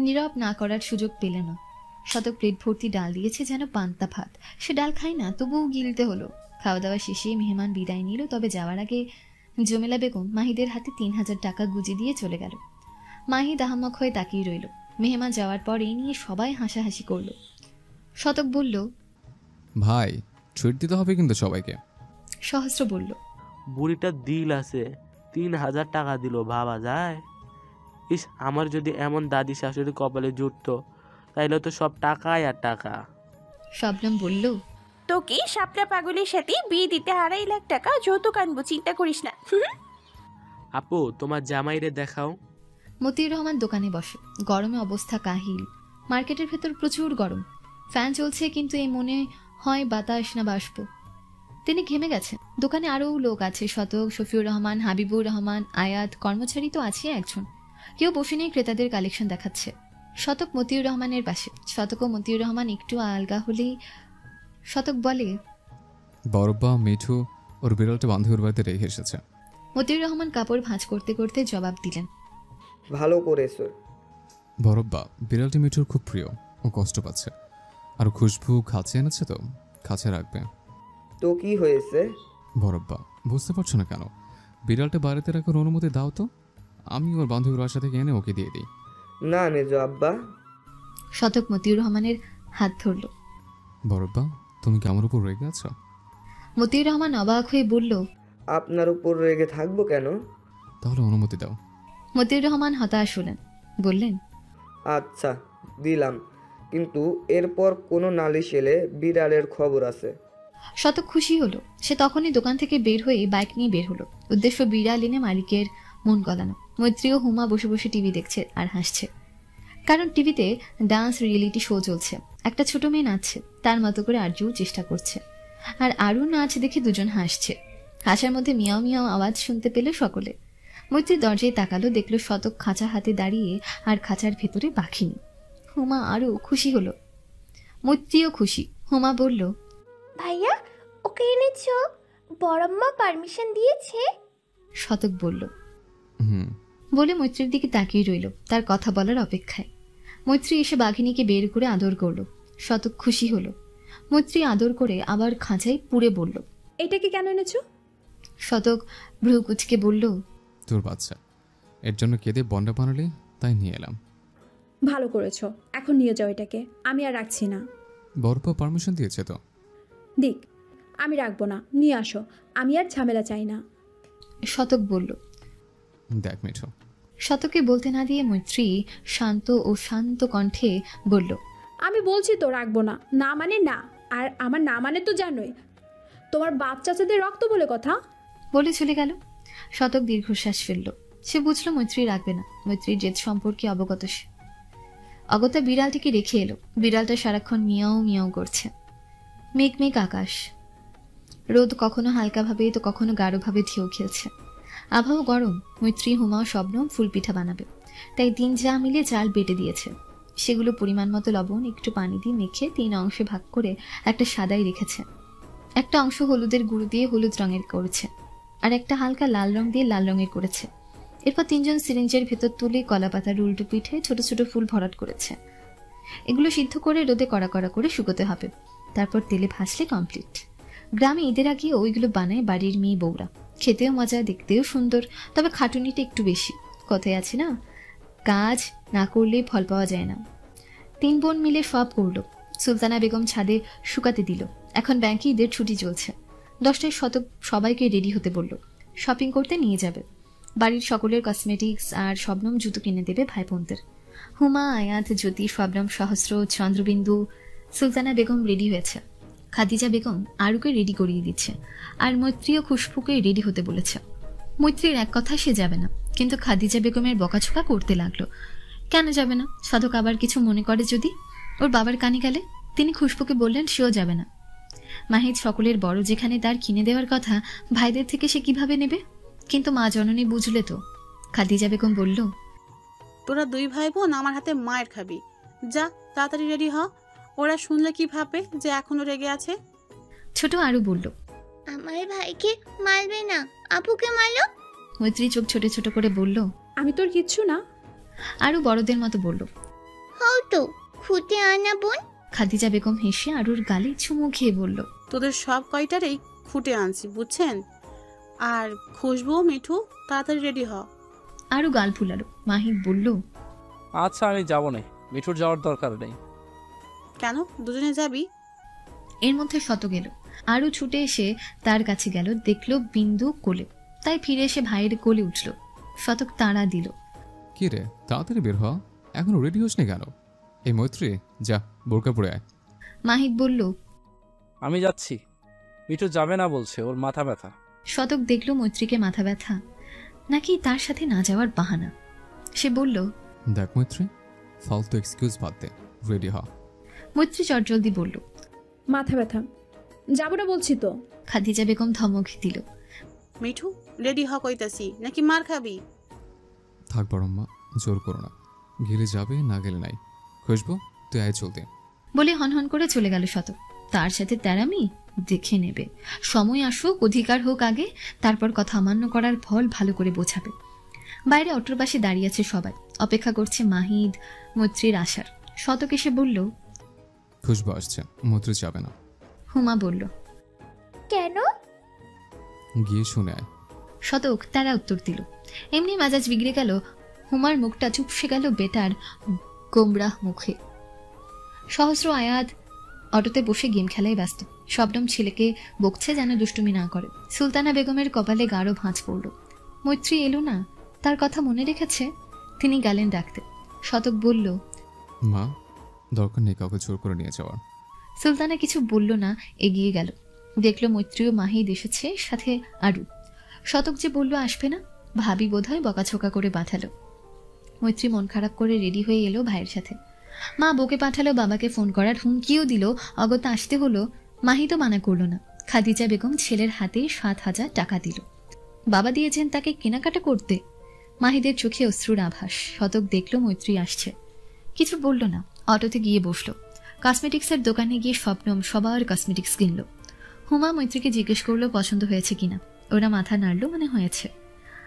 নীরব না করার সুযোগ পেল না। শতক প্লেট ভর্তি ডাল দিয়েছে যেন পান্তা ভাত। সে ডাল খায় না, তবুও গিলতে হলো। খাওয়া দাওয়া শেষে মেহমান বিদায় নিল, তবে যাওয়ার আগে জমেলা বেগম মাহিদের হাতে ৩,০০০ টাকা গুঁজে দিয়ে চলে গেল। মাহিদ আহাম্মক হয়ে তাকিয়ে রইল। মেহমান যাওয়ার পর এই নিয়ে সবাই হাসাহাসি করল। শতক বলল, ভাই ট্রিট দিতে হবে কিন্তু সবাইকে। সহস্র বলল, বুড়িটা দিল আছে, ৩,০০০ টাকা দিল, ভাবা যায়? ইস, আমার যদি এমন দাদি শাশুড়ি কপালে জুটতো, তাইলে তো সব টাকাই আর টাকা। শবনম বলল, তোকে শাপলা পাগলের সাথে বিয়ে দিতে ২৫০০০০ টাকা যৌতুক আনবো, চিন্তা করিস না। আপু, তোমার জামাইরে দেখাও। মতিউর রহমান দোকানে বসে। গরমে অবস্থা কাহিল। মার্কেটের ভেতর প্রচুর গরম। ফ্যান চলছে, কিন্তু এই মনে হয় বাতাস না বাষ্প। তিনি ঘেমে গেছেন। দোকানে আরও লোক আছে। শতক, শফিউর রহমান, হাবিবুর রহমান, আয়াত, কর্মচারী তো আছে একজন। কেউ বসে নিয়ে ক্রেতাদের কালেকশন দেখাচ্ছে। শতক মতিউর রহমানের পাশে। শতক ও মতিউর রহমান একটু আলগা হলেই শতক বলে, বরব্বা মিঠু ওর বিড়ালটা বান্ধবীর বাড়িতে রেখে এসেছে। মতিউর রহমান কাপড় ভাঁজ করতে করতে জবাব দিলেন, ভালো করেছো। বরব্বা বিড়ালটি মিঠুর খুব প্রিয়, ও কষ্ট পাচ্ছে। আর খুশবু খাঁচে এনেছে, তো খাঁচে রাখবে। তো কি হয়েছে? বরব্বা বুঝতে পারছো না কেন? বিড়ালটা বাড়িতে রাখার অনুমতি দাও তো, আমি ওর বান্ধবীর বাসা থেকে এনে ওকে দিয়ে দিই। না মেজো আব্বা। শতক মতিউর রহমানের হাত ধরল। বরব্বা তুমি কি আমার উপর রেগে আছো? মতিউর রহমান অবাক হয়ে বলল, আপনার উপর রেগে থাকবো কেন? তাহলে অনুমতি দাও। মতিউর রহমান হতাশ হলেন। বললেন, আচ্ছা দিলাম, কিন্তু এরপর কোনো নালিশ এলে বিড়ালের খবর আছে। শতক খুশি হলো। সে তখনই দোকান থেকে বের হয়ে বাইক নিয়ে বের হলো। উদ্দেশ্য বিড়াল এনে মালিকের মন গলানো। মৈত্রী ও হুমা বসে বসে টিভি দেখছে আর হাসছে। কারণ টিভিতে ডান্স রিয়েলিটি শো চলছে। একটা ছোট মেয়ে নাচছে, তার মতো করে আরজুও চেষ্টা করছে। আর আরও নাচ দেখে দুজন হাসছে। হাসার মধ্যে মিয়াও মিয়াও আওয়াজ শুনতে পেল সকলে। মৈত্রী দরজায় তাকালো, দেখলো শতক খাঁচা হাতে দাঁড়িয়ে, আর খাঁচার ভেতরে পাখিনি। হুমা আরও খুশি হলো। মৈত্রীও খুশি। হুমা বলল, ভাইয়া ওকে এনেছো? বড়ম্মা পারমিশন দিয়েছে? শতক বলল, হুম। বলে মৈত্রীর দিকে তাকিয়ে রইল, তার কথা বলার অপেক্ষায়। মৈত্রী এসে বাঘিনীকে বের করে আদর করলো। শতক খুশি হলো। মৈত্রী আদর করে আবার খাঁচায় পুড়ে বলল, এটাকে কেন এনেছো? শতক ভ্রুকুচকে বলল, তোর বাচ্চা, এর জন্য কেঁদে বন্ডা বানালে, তাই নিয়ে এলাম। ভালো করেছো, এখন নিয়ে যাও এটাকে, আমি আর রাখছি না। বরব্বা পারমিশন দিয়েছে তো? দিক, আমি রাখবো না, নিয়ে আসো, আমি আর ঝামেলা চাই না। শতক বলল। দেখ মিঠু। শতকে বলতে না দিয়ে মৈত্রী শান্ত কণ্ঠে বলল, আমি বলছি তো রাখবো না, না মানে না, আর আমার না মানে তো জানোই, তোমার বাপ চাচাদের রক্ত বলে কথা। বলে চলে গেল। শতক দীর্ঘশ্বাস ফেলল। সে বুঝলো মৈত্রী রাখবে না। মৈত্রীর জেদ সম্পর্কে অবগত সে। অগত্যা বিড়ালটিকে রেখে এলো। বিড়ালটা সারাক্ষণ মিয়াও মিয়াও করছে। মেঘ আকাশ। রোদ কখনো হালকাভাবে তো কখনো গাঢ়ভাবে ঢেউ খেলছে। আবহাওয়া গরম। মৈত্রী, হুমা ও শবনম ফুল পিঠা বানাবে, তাই দিন যা মিলে চাল বেটে দিয়েছে। সেগুলো পরিমাণ মতো লবণ, একটু পানি দিয়ে মেখে 3 অংশে ভাগ করে একটা সাদাই রেখেছে। একটা অংশ হলুদের গুঁড়ো দিয়ে হলুদ রঙের করেছে, আর একটা হালকা লাল রং দিয়ে লাল রঙের করেছে। এরপর 3 জন সিরিঞ্জের ভেতর তুলে কলা পাতার উল্টো পিঠে ছোট ছোট ফুল ভরাট করেছে। এগুলো সিদ্ধ করে রোদে কড়া কড়া করে শুকোতে হবে, তারপর তেলে ভাজলে কমপ্লিট। গ্রামে ঈদের আগে ওইগুলো বানায় বাড়ির মেয়ে বউরা। খেতেও মজা, দেখতেও সুন্দর, তবে খাটুনিটা একটু বেশি। কথায় আছে না, কাজ না করলে ফল পাওয়া যায় না। 3 বোন মিলে সব করলো। সুলতানা বেগম ছাদে শুকাতে দিল। এখন ব্যাংকে ঈদের ছুটি চলছে। 10টায় শতক সবাইকে রেডি হতে বলল। শপিং করতে নিয়ে যাবে। বাড়ির সকলের কসমেটিক্স আর শবনম জুতো কিনে দেবে ভাই বোনদের। হুমা, আয়াত, জ্যোতি, শবনম, সহস্র, চন্দ্রবিন্দু, সুলতানা বেগম রেডি হয়েছে। খাদিজা বেগম আরুকে রেডি করিয়ে দিচ্ছে, আর মৈত্রী ও খুশবুকে রেডি হতে বলেছে। মৈত্রীর এক কথা, সে যাবে না, কিন্তু খাদিজা বেগমের বকাঝকা করতে লাগলো। কেন যাবে না? সাধক আবার কিছু মনে করে যদি? ওর বাবার কানে গেলে? তিনি খুশবুকে বললেন সেও যাবে না। মাহিদ সকলের বড়, যেখানে তার কিনে দেওয়ার কথা, ভাইদের থেকে সে কিভাবে নেবে? কিন্তু মা জননী বুঝলে তো। খাদিজা বেগম বলল, তোরা 2 ভাই বোন আমার হাতে মায়ের খাবি, যা তাড়াতাড়ি রেডি হ। ওরা শুনলে কি ভাববে যে এখনো রেগে আছে। ছোট আরু বলল, আমার ভাইকে মারবে না, আপুকে মারলো। মৈত্রী চোখ ছোট ছোট করে বলল, আমি তোর কিচ্ছু না। আরু বড়দের মতো বলল। হও তো, খুঁটে আনা বোন। খাদিজা বেগম হেসে আরুর গালে চুমু খেয়ে বলল, তোদের সব কয়টারেই খুঁটে আনছি, বুঝছেন? আর খুশবু, মিঠু, তাড়াতাড়ি রেডি হ। আরু গাল ফুলালো। মাহিদ বলল, আচ্ছা আমি যাব না, মিঠুর যাওয়ার দরকার নেই। কেন, দুজনে যাবি? এর মধ্যে শতক এলো। আরু ছুটে এসে তার কাছে গেল, দেখলো বিন্দু কোলে, তাই ফিরে এসে ভাইয়ের কোলে উঠল। শতক তাড়া দিল। কি রে, তাড়াতাড়ি বের হ, এখনো রেডি হোসনি কেন? এই মৈত্রী, যা বোরকা পরে আয়। মাহিদ বলল, আমি যাচ্ছি, মিঠু যাবে না বলছে, ওর মাথা ব্যথা। শতক দেখলো মৈত্রীকে মাথা ব্যথা, নাকি তার সাথে না যাওয়ার বাহানা। সে বলল, দেখ মৈত্রী, ফালতু এক্সকিউজ বাদ দে, রেডি হ। মৈত্রী চটজলদি বলল, মাথা ব্যথা, যাবো না বলছি তো। খাদিজা বেগম ধমক দিল, মিঠু রেডি হ কইতাছি, নাকি মার খাবি? থাক বড়ম্মা, জোর করো না, গেলে যাবে, না গেলে নাই। খুশবু, তুই আয় চলতে। বলে হনহন করে চলে গেল শতক। তার সাথে তেরামি দেখে নেবে, সময় আসুক, অধিকার হোক আগে, তারপর কথা অমান্য করার ফল ভালো করে বোঝাবে। বাইরে অটোর পাশে দাঁড়িয়ে আছে সবাই, অপেক্ষা করছে মাহিদ মৈত্রীর আসার। শতক এসে বলল, খুশবু আসছে, মৈত্রী যাবে না। হুমা বলল, কেন? গিয়ে শুনে আয়। শতক তারা উত্তর দিল। এমনি মেজাজ বিগড়ে গেল। হুমার মুখটা চুপসে গেল বেটার গোমরাহ মুখে। সহস্র আয়াত অটোতে বসে গেম খেলায় ব্যস্ত। শবনম ছেলেকে বকছে যেন দুষ্টুমি না করে। সুলতানা বেগমের কপালে গাঢ় ভাঁজ পড়ল। মৈত্রী এলো না, তার কথা মনে রেখেছে। তিনি গেলেন ডাকতে। শতক বলল, মা, দরকার নেই কাউকে জোর করে নিয়ে যাওয়ার। সুলতানা কিছু বলল না, এগিয়ে গেল। দেখল মৈত্রী ও মাহিদ এসেছে, সাথে আরু। শতক যে বলল আসবে না, ভাবি বোধহয় বকাঝোকা করে পাঠালো। মৈত্রী মন খারাপ করে রেডি হয়ে এলো ভাইয়ের সাথে। মা বকে পাঠালো, বাবাকে ফোন করার হুমকিও দিল, অগত্যা আসতে হলো। মাহিদও মানা করল না। খাদিজা বেগম ছেলের হাতে 7,000 টাকা দিল। বাবা দিয়েছেন তাকে কেনাকাটা করতে। মাহিদের চোখে অশ্রুর আভাস। শতক দেখল মৈত্রী আসছে, কিছু বলল না, অটোতে গিয়ে বসলো। কসমেটিক্সের দোকানে গিয়ে শবনম সবার কসমেটিক্স কিনলো। হুমা মৈত্রীকে জিজ্ঞেস করলো পছন্দ হয়েছে কিনা। ওরা মাথা নাড়লো, মানে হয়েছে।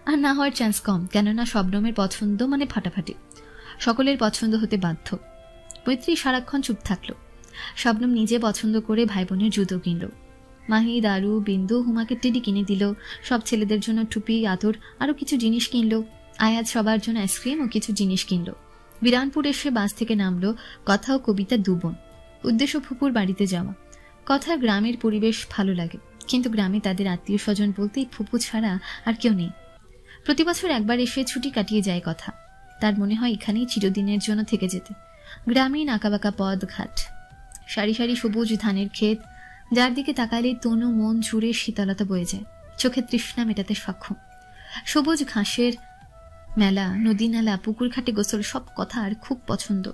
আর না হওয়ার চান্স কম, কেননা শবনমের পছন্দ মানে ফাটাফাটি, সকলের পছন্দ হতে বাধ্য। মৈত্রী সারাক্ষণ চুপ থাকলো। শবনম নিজে পছন্দ করে ভাই বোনের জুতো কিনলো। মাহিদ, আরু, বিন্দু হুমাকে টেডি কিনে দিল। সব ছেলেদের জন্য টুপি, আতর, আরো কিছু জিনিস কিনলো। আয়াত সবার জন্য আইসক্রিম ও কিছু জিনিস কিনলো। বিরানপুর এসে বাস থেকে নামলো কথা ও কবিতা, দুবোন। উদ্দেশ্য ফুপুর বাড়িতে যাওয়া। কথা, গ্রামের পরিবেশ ভালো লাগে, কিন্তু গ্রামে তাদের আত্মীয় স্বজন বলতে ফুপু ছাড়া আর কেউ নেই। প্রতি বছর একবার এসে ছুটি কাটিয়ে যায় কথা। তার মনে হয় এখানেই চিরদিনের জন্য থেকে যেতে। গ্রামীণ আঁকাবাঁকা পথ ঘাট, সারি সারি সবুজ ধানের ক্ষেত, যার দিকে তাকালে তনু মন জুড়ে শীতলতা বয়ে যায়, চোখে তৃষ্ণা মেটাতে সক্ষম। সবুজ ঘাসের মেলা, নদী নালা, পুকুর ঘাটে গোসল, সব কথা আর খুব পছন্দ।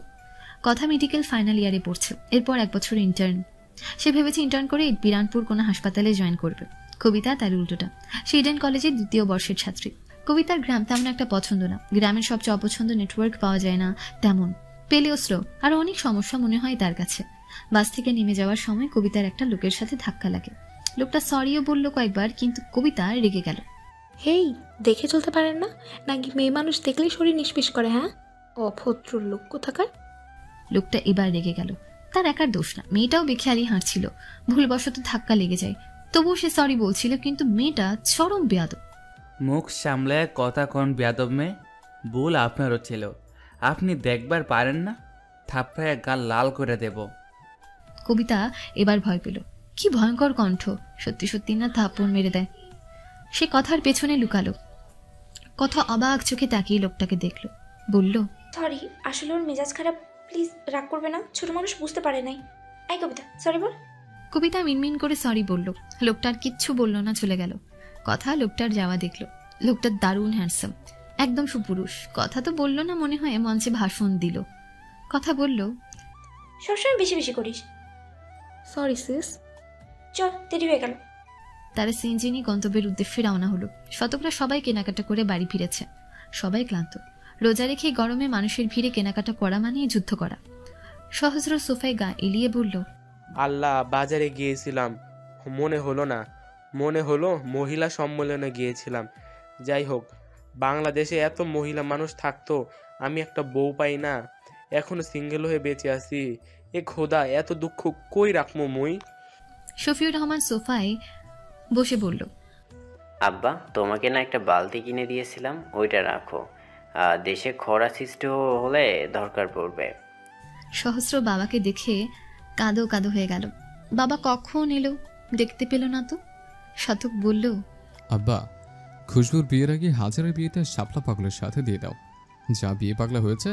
কথা মেডিকেল ফাইনাল ইয়ারে পড়ছে, এরপর 1 বছর ইন্টার্ন। সে ভেবেছে ইন্টার্ন করে বিরানপুর কোনো হাসপাতালে জয়েন করবে। কবিতা তার উল্টোটা, সে ইডেন কলেজের 2য় বর্ষের ছাত্রী। কবিতার গ্রাম তেমন একটা পছন্দ না, গ্রামের সবচেয়ে অপছন্দ নেটওয়ার্ক পাওয়া যায় না তেমন, পেলেও স্লো, আরো অনেক সমস্যা মনে হয় তার কাছে। বাস থেকে নেমে যাওয়ার সময় কবিতার একটা লোকের সাথে ধাক্কা লাগে। লোকটা সরিও বলল কয়েকবার, কিন্তু কবিতা রেগে গেল। হেই, দেখে চলতে পারেন না নাকি? মেয়ে মানুষ দেখলেই শরীর নিষ্পিস করে। হ্যাঁ, অভদ্র লোক কোথাকার। লোকটা এবার রেগে গেল। তার একার দোষ না, মেয়েটাও বেখেয়ালি হাঁটছিল, ভুলবশত ধাক্কা লেগে যায়। তবুও সে সরি বলছিল, কিন্তু মেয়েটা চরম বেয়াদব। মুখ সামলায় কথা কন বেয়াদব মেয়ে, ভুল আপনারও ছিল, আপনি দেখবার পারেন না? থাপ্পড়ায় গাল লাল করে দেব। কবিতা এবার ভয় পেল। কি ভয়ঙ্কর কণ্ঠ, সত্যি সত্যি না থাপ্পড় মেরে দেয়। সে কথার পেছনে লুকালো। কথা অবাক চোখে তাকিয়ে লোকটাকে দেখল, বলল, সরি, আসলে ওর মেজাজ খারাপ, প্লিজ রাগ করবে না, ছোট মানুষ বুঝতে পারে নাই। এই কবিতা, সরি বল। কবিতা মিনমিন করে সরি বলল। লোকটার কিচ্ছু বলল না, চলে গেল। কথা লোকটার যাওয়া দেখল। লোকটা দারুণ হ্যান্ডসাম, একদম সুপুরুষ। কথা তো বলল না, মনে হয় মঞ্চে ভাষণ দিল। কথা বলল, সবসময় বেশি বেশি করিস। Sorry sis. চল, দেরি হয়ে গেল। তারা সিনজিনি গন্তব্যের উদ্দেশ্যে রওনা হলো। শতকরা সবাই কেনাকাটা করে বাড়ি ফিরেছে। সবাই ক্লান্ত। রোজা রেখে গরমে মানুষের ভিড়ে কেনাকাটা করা মানে যুদ্ধ করা। সহস্র সোফায় গা এলিয়ে বলল, আল্লাহ, বাজারে গিয়েছিলাম, মনে হলো না, মনে হলো মহিলা সম্মেলনে গিয়েছিলাম। যাই হোক, বাংলাদেশে এত মহিলা মানুষ থাকতো, আমি একটা বউ পাই না, এখনো সিঙ্গেল হয়ে বেঁচে আছি। এ খোদা, এত দুঃখ কই রাখবো মুই? শফিউর রহমান সোফায় বসে বলল, আব্বা, তোমাকে না একটা বালতি কিনে দিয়েছিলাম, ওইটা রাখো। দেশে খরা সৃষ্টি হলে দরকার পড়বে। সহস্র বাবাকে দেখে কাঁদো কাঁদো হয়ে গেল। বাবা কখন এলো, দেখতে পেল না তো। শতক বলল, আব্বা, খুশবুর বিয়ের আগে হাজারের বিয়েতে শাপলা পাগলের সাথে দিয়ে দাও, যা বিয়ে পাগলা হয়েছে।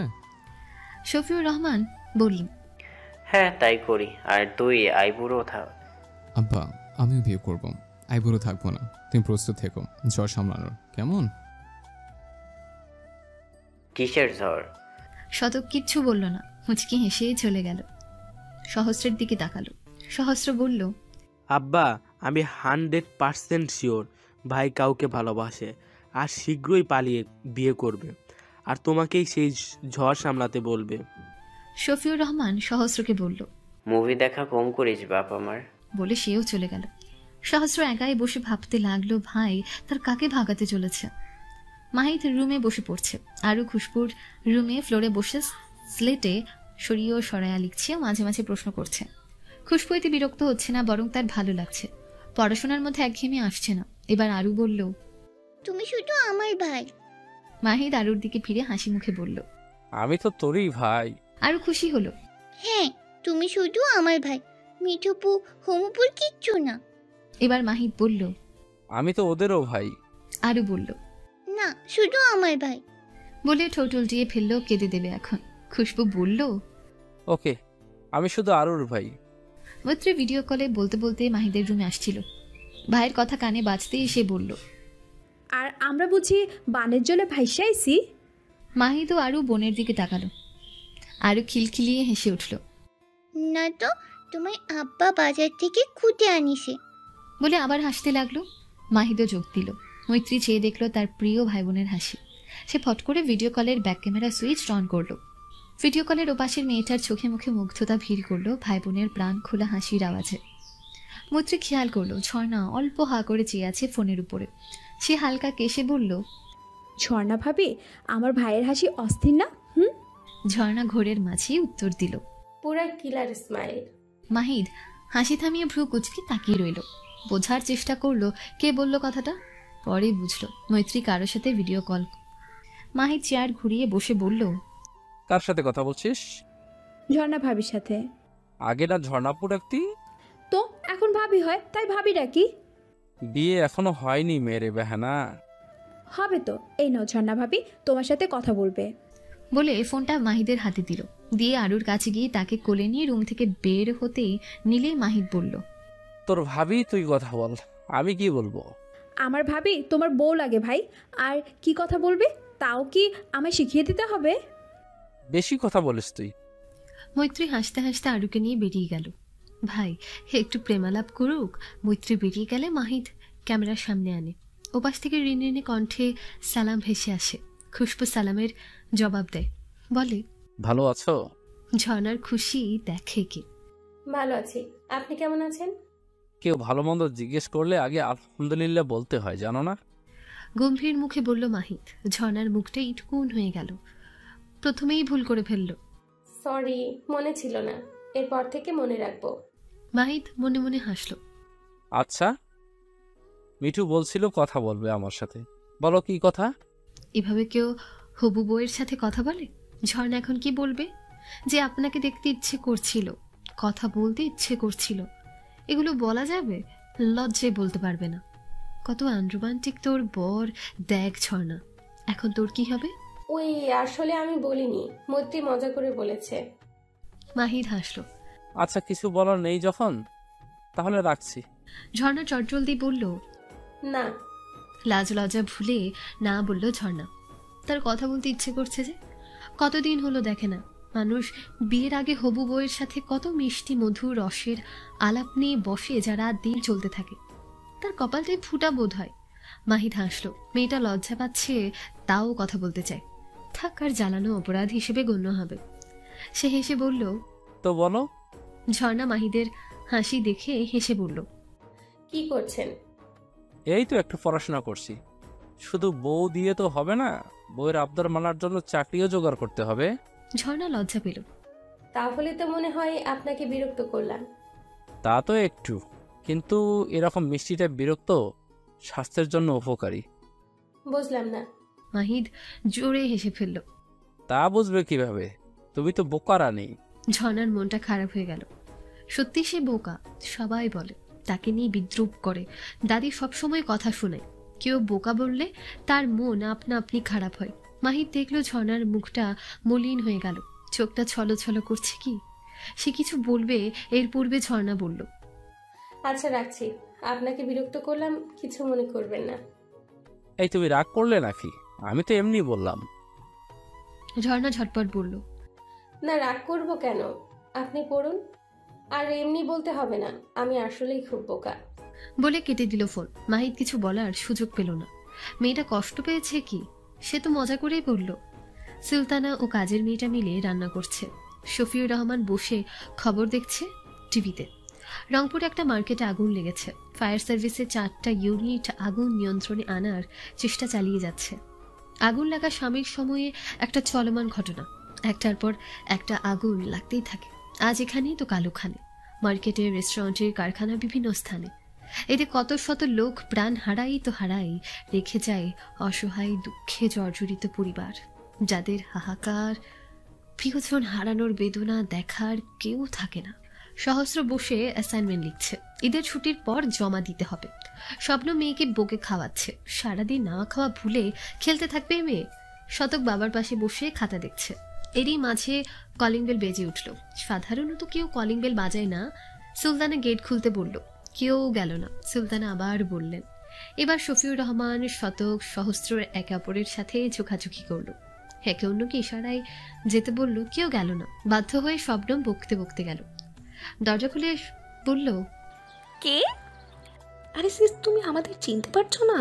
শফিউর রহমান বলল, হ্যাঁ তাই করি। আর তুই আইবুড়ো থাক। আব্বা, আমিও বিয়ে করব, আইবুড়ো থাকবো না। তুমি প্রস্তুত থেকো ঝড় সামলানোর, কেমন? কিসের ঝড়? শতক কিচ্ছু বলল না, মুচকি হেসে চলে গেল। সহস্রের দিকে তাকালো। সহস্র বলল, আব্বা, আমি 100% শিওর ভাই কাউকে ভালোবাসে আর শীঘ্রই পালিয়ে বিয়ে করবে, আর তোমাকেই সেই ঝড় সামলাতে বলবে। শফিউর রহমান সহস্রকে বলল, মুভি দেখা কম করিস বাপ আমার। বলে সেও চলে গেল। সহস্র একাই বসে ভাবতে লাগলো, ভাই তার কাকে ভাগাতে চলেছে। মাহিদ রুমে বসে পড়ছে, আরও খুশবুর রুমে ফ্লোরে বসে স্লেটে সরিয়ে সরায়া লিখছে, মাঝে মাঝে প্রশ্ন করছে। খুশবু এতে বিরক্ত হচ্ছে না, বরং তার ভালো লাগছে। পড়াশোনার মধ্যে একঘেয়েমি আসছে না। এবার আরু বলল, তুমি শুধু আমার ভাই। মাহিদ আরুর দিকে ফিরে হাসি মুখে বলল, আমি তো তোরই ভাই। আরু খুশি হলো, হ্যাঁ তুমি শুধু আমার ভাই, মিঠুপু হোমুপুর কিচ্ছু না। এবার মাহিদ বলল, আমি তো ওদেরও ভাই। আরু বলল, না শুধু আমার ভাই। বলে ঠোঁট উল্টিয়ে ফেললো, কেঁদে দেবে এখন। খুশবু বলল, ওকে, আমি শুধু আরুর ভাই। মৈত্রী ভিডিও কলে বলতে বলতে মাহিদের রুমে আসছিল। ভাইয়ের কথা কানে বাজতেই সে বলল, আর আমরা বুঝি বানের জলে ভাইসাইছি। মাহিদ ও আরু বোনের দিকে তাকালো। আরু খিলখিলিয়ে হেসে উঠল, না তো, তোমার আব্বা বাজার থেকে খুঁটে আনিছে। বলে আবার হাসতে লাগলো। মাহিদও যোগ দিল। মৈত্রী চেয়ে দেখলো তার প্রিয় ভাই বোনের হাসি। সে ফট করে ভিডিও কলের ব্যাক ক্যামেরা সুইচ অন করলো। ভিডিও কলের ওপাশের মেয়েটার চোখে মুখে মুগ্ধতা ভিড় করলো ভাই বোনের প্রাণ খোলা হাসির আওয়াজে। মৈত্রী খেয়াল করলো ঝর্ণা অল্প হা করে চেয়ে আছে ফোনের উপরে। সে হালকা কেশে বলল, ঝর্ণা ভাবি, আমার ভাইয়ের হাসি অস্থির না? ঝর্ণা ঘোরের মাঝেই উত্তর দিল, পুরা কিলার স্মাইল। মাহিদ হাসি থামিয়ে ভ্রু কুচকে তাকিয়ে রইল। বোঝার চেষ্টা করলো কে বলল কথাটা। পরে বুঝলো মৈত্রী কারোর সাথে ভিডিও কল। মাহিদ চেয়ার ঘুরিয়ে বসে বলল, কার সাথে কথা বলছিস? ঝর্ণা ভাবির সাথে। আগে না ঝর্ণাপুর একটি, তো এখন ভাবি হয় তাই ভাবি ডাকি। বিয়ে এখনো হয়নি মেরে বেহানা। হবে তো, এই নাও ঝর্ণা ভাবি, তোমার সাথে কথা বলবে। বলে ফোনটা মাহিদের হাতে দিল। দিয়ে আরুর কাছে গিয়ে তাকে কোলে নিয়ে রুম থেকে বের হতেই নিলে মাহিদ বলল, তোর ভাবি তুই কথা বল, আমি কি বলবো? আমার ভাবি তোমার বউ লাগে ভাই, আর কি কথা বলবে তাও কি আমায় শিখিয়ে দিতে হবে? বেশি কথা বলিস তুই। মৈত্রী হাসতে হাসতে আরুকে নিয়ে বেরিয়ে গেল। ভাই একটু প্রেমালাপ করুক। মৈত্রী বেরিয়ে গেলে মাহিদ ক্যামেরার সামনে আনে। ওপাশ থেকে রিনরিনে কণ্ঠে সালাম ভেসে আসে। খুশবু সালামের জবাব দেয়, বলে, ভালো আছো? ঝর্ণার খুশি দেখে কি। ভালো আছি, আপনি কেমন আছেন? কেউ ভালো মন্দ জিজ্ঞেস করলে আগে আলহামদুলিল্লাহ বলতে হয়, জানো না? গম্ভীর মুখে বলল মাহিদ। ঝর্ণার মুখটা ইটকুন হয়ে গেল। প্রথমেই ভুল করে ফেলল। সরি, মনে ছিল না, এরপর থেকে মনে রাখবো। মাহিদ মনে মনে হাসল। আচ্ছা, মিঠু বলছিল কথা বলবে আমার সাথে, বলো কি কথা? এভাবে কেউ হবু বউয়ের সাথে কথা বলে? ঝর্ণা এখন কি বলবে? যে আপনাকে দেখতে ইচ্ছে করছিল, কথা বলতে ইচ্ছে করছিল, এগুলো বলা যাবে? লজ্জায় বলতে পারবে না। কত আনরোমান্টিক তোর বর, দেখ ঝর্ণা, এখন তোর কি হবে? ওই আসলে আমি বলিনি, মৈত্রী মজা করে বলেছে। মাহিদ হাসল। আচ্ছা, কিছু বলার নেই যখন, তাহলে রাখছি। ঝর্ণা চটজলদি বলল, না। লাজ লজ্জা ভুলে না বলল ঝর্ণা। তার কথা বলতে ইচ্ছে করছে যে। কতদিন হলো দেখে না মানুষ বিয়ের আগে হবু বউয়ের সাথে কত মিষ্টি মধুর রসের আলাপ নিয়ে বসে, যারা দিন চলতে থাকে। তার কপালটাই ফুটা বোধ হয়। মাহিদ হাসল। মেয়েটা লজ্জা পাচ্ছে, তাও কথা বলতে চায়। থাক, আর জ্বালানো অপরাধ হিসেবে গণ্য হবে। সে হেসে বলল, তো বলো। ঝর্ণা মাহিদের হাসি দেখে হেসে বলল, কি করছেন? এই তো একটু পড়াশোনা করছি। শুধু বউ দিয়ে তো হবে না, বউয়ের আবদার মানার জন্য চাকরিও জোগাড় করতে হবে। ঝর্ণা লজ্জা পেল। তাহলে তো মনে হয় আপনাকে বিরক্ত করলাম। তা তো একটু, কিন্তু এরকম মিষ্টিটা বিরক্ত স্বাস্থ্যের জন্য উপকারী। বুঝলাম না। মাহিদ জোরে হেসে ফেলল। তা বুঝবে কিভাবে, তুমি তো বোকারা নেই। ঝর্ণার মনটা খারাপ হয়ে গেল। সত্যি সে বোকা, সবাই বলে, তাকে নিয়ে বিদ্রুপ করে, দাদি সবসময় কথা শোনায়। কেউ বোকা বললে তার মন আপনা আপনি খারাপ হয়। মাহিদ দেখলো ঝর্ণার মুখটা মলিন হয়ে গেল, চোখটা ছলছল করছে। কি সে কিছু বলবে এর পূর্বে ঝর্ণা বলল, আচ্ছা রাখছি, আপনাকে বিরক্ত করলাম, কিছু মনে করবেন না। এই তুমি রাগ করলে নাকি? আমি তো এমনি বললাম। ঝর্ণা ঝটপট বলল, না রাগ করব কেন, আপনি পড়ুন। আর এমনি বলতে হবে না, আমি আসলেই খুব বোকা। বলে কেটে দিল ফোন। মাহিদ কিছু বলার সুযোগ পেল না। মেয়েটা কষ্ট পেয়েছে কি, সে তো মজা করেই বলল। সুলতানা ও কাজের মেয়েটা মিলে রান্না করছে। শফিউর রহমান বসে খবর দেখছে টিভিতে। রংপুরে একটা মার্কেটে আগুন লেগেছে। ফায়ার সার্ভিসের 4টা ইউনিট আগুন নিয়ন্ত্রণে আনার চেষ্টা চালিয়ে যাচ্ছে। আগুন লাগা সাময়িক সময়ে একটা চলমান ঘটনা, একটার পর একটা আগুন লাগতেই থাকে। আজ এখানেই তো কালুখানে, মার্কেটে, রেস্টুরেন্টে, কারখানা, বিভিন্ন স্থানে। এতে কত শত লোক প্রাণ হারাই তো হারাই, রেখে যায় অসহায় দুঃখে জর্জরিত পরিবার, যাদের হাহাকার, প্রিয়জন হারানোর বেদনা দেখার কেউ থাকে না। সহস্র বসে অ্যাসাইনমেন্ট লিখছে, ঈদের ছুটির পর জমা দিতে হবে। স্বপ্ন মেয়েকে বকে খাওয়াচ্ছে, সারাদিন না খাওয়া ভুলে খেলতে থাকবে মেয়ে। শতক বাবার পাশে বসে খাতা দেখছে। এরই মাঝে কলিং বেল বেজে উঠল। সাধারণত কেউ কলিং বেল বাজায় না। সুলতানা গেট খুলতে বলল, কেউ গেল না। সুলতানা আবার বললেন। এবার শফিউর রহমান, শতক, সহস্র একে অপরের সাথে চোখাচোখি করল। একে অন্যকে ইশারায় যেতে বলল, কেউ গেল না। বাধ্য হয়ে শবনম বকতে বকতে গেল। দরজা খুলে বলল, কে? আরে সিস, তুমি আমাদের চিনতে পারছো না?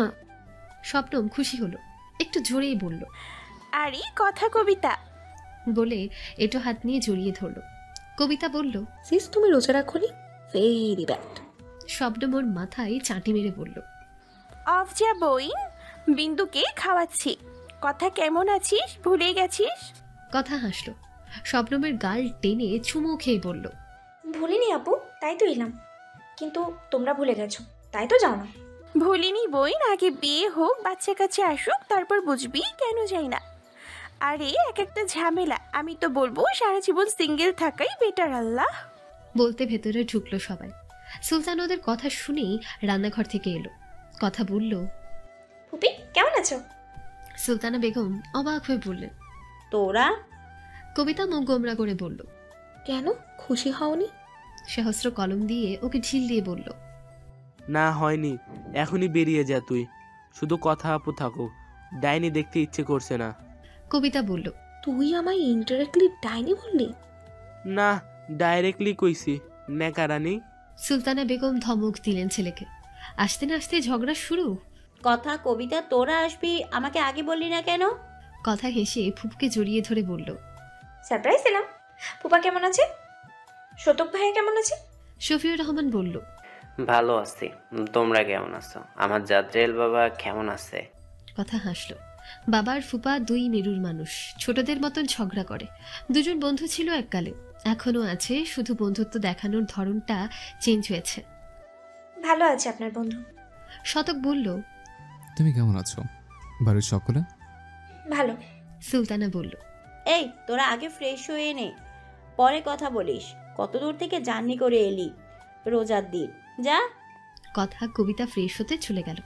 শবনম খুশি হলো, একটু জোরেই বলল, আরে কথা কবিতা। বলে এটো হাত নিয়ে জড়িয়ে ধরল। কবিতা বলল, সিস তুমি রোজা রাখোনি? Very bad. শবনম ওর মাথায় চাটি মেরে বলল, অফ যা বইন, বিন্দুকে খাওয়াচ্ছি। কথা কেমন আছিস, ভুলে গেছিস? কথা হাসলো। শবনমের গাল টেনে চুমু খেয়ে বলল, ভুলিনি আপু, তাই তো এলাম। কিন্তু তোমরা ভুলে গেছো, তাই তো যাও না। ভুলিনি বইন, আগে বিয়ে হোক, বাচ্চা কাছে আসুক, তারপর বুঝবি কেন যাই না। আরে এক একটা ঝামেলা, আমি তো বলবো সারা জীবন সিঙ্গেল থাকাই বেটার। আল্লাহ বলতে ভেতরে ঢুকলো সবাই। সুলতান ওদের কথা শুনেই রান্নাঘর থেকে এলো। কথা বলল, ফুপি কেমন আছো? সুলতানা বেগম অবাক হয়ে বললেন, তোরা? কবিতা মুখ গোমরা করে বলল, কেন খুশি হওনি? সহস্র কলম দিয়ে ওকে ঢিল দিয়ে বলল, না হয়নি, এখনই বেরিয়ে যা তুই, শুধু কথা আপু থাকুক, ডাইনি দেখতে ইচ্ছে করছে না। কবিতা বলল, তুই আমায় ইনডাইরেক্টলি ডাইনি বললি? না, ডাইরেক্টলি কইছি, নেকারানি। সুলতানা বেগম ধমক দিলেন ছেলেকে। আসতে না আসতে ঝগড়া শুরু। কথা কবিতা, তোরা আসবি, আমাকে আগে বললি না কেন? কথা হেসে ফুপকে জড়িয়ে ধরে বলল, সারপ্রাইজ দিলাম। ফুপা কেমন আছে? শতক ভাইয়া কেমন আছে? শফিউর রহমান বলল, ভালো আছি, তোমরা কেমন আছো? আমার জাদ্রেল বাবা কেমন আছে? কথা হাসলো। বাবার ফুপা দুই মেরুর মানুষ, ছোটদের মতন ঝগড়া করে। দুজন বন্ধু ছিল এককালে, এখনো আছে, শুধু বন্ধুত্ব দেখানোর ধরনটা চেঞ্জ হয়েছে। ভালো আছে আপনার বন্ধু। শতক বলল, তুমি কেমন আছো? বাড়ির সকলে ভালো। সুলতানা বলল, এই তোরা আগে ফ্রেশ হয়ে নে, পরে কথা বলিস। কত দূর থেকে জার্নি করে এলি রোজার দিন, যা। কথা কবিতা ফ্রেশ হতে চলে গেল।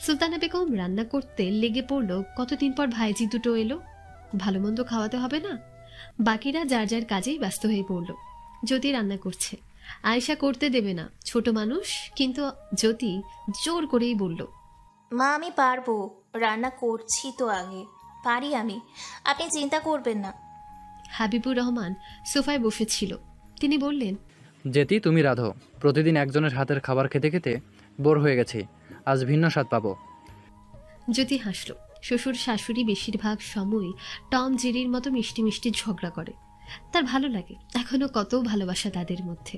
সুলতানা বেগম রান্না করতে লেগে পড়লো। কতদিন পর ভাইজি দুটো এলো, ভালো মন্দ খাওয়াতে হবে না। বাকিরা যার যার কাজেই ব্যস্ত হয়ে পড়ল। জ্যোতি রান্না করছে। আয়েশা করতে দেবে না, ছোট মানুষ, কিন্তু জ্যোতি জোর করেই বলল, মা আমি পারবো, রান্না করছি তো আগে, পারি আমি, আপনি চিন্তা করবেন না। হাবিবুর রহমান সোফায় বসেছিল। তিনি বললেন, যেতি তুমি রাধো, প্রতিদিন একজনের হাতের খাবার খেতে খেতে বোর হয়ে গেছি, আজ ভিন্ন স্বাদ পাবো। জ্যোতি হাসল। শ্বশুর শাশুড়ি বেশিরভাগ সময় টম জেরির মতো মিষ্টি মিষ্টি ঝগড়া করে। তার ভালো লাগে, এখনো কত ভালোবাসা তাদের মধ্যে।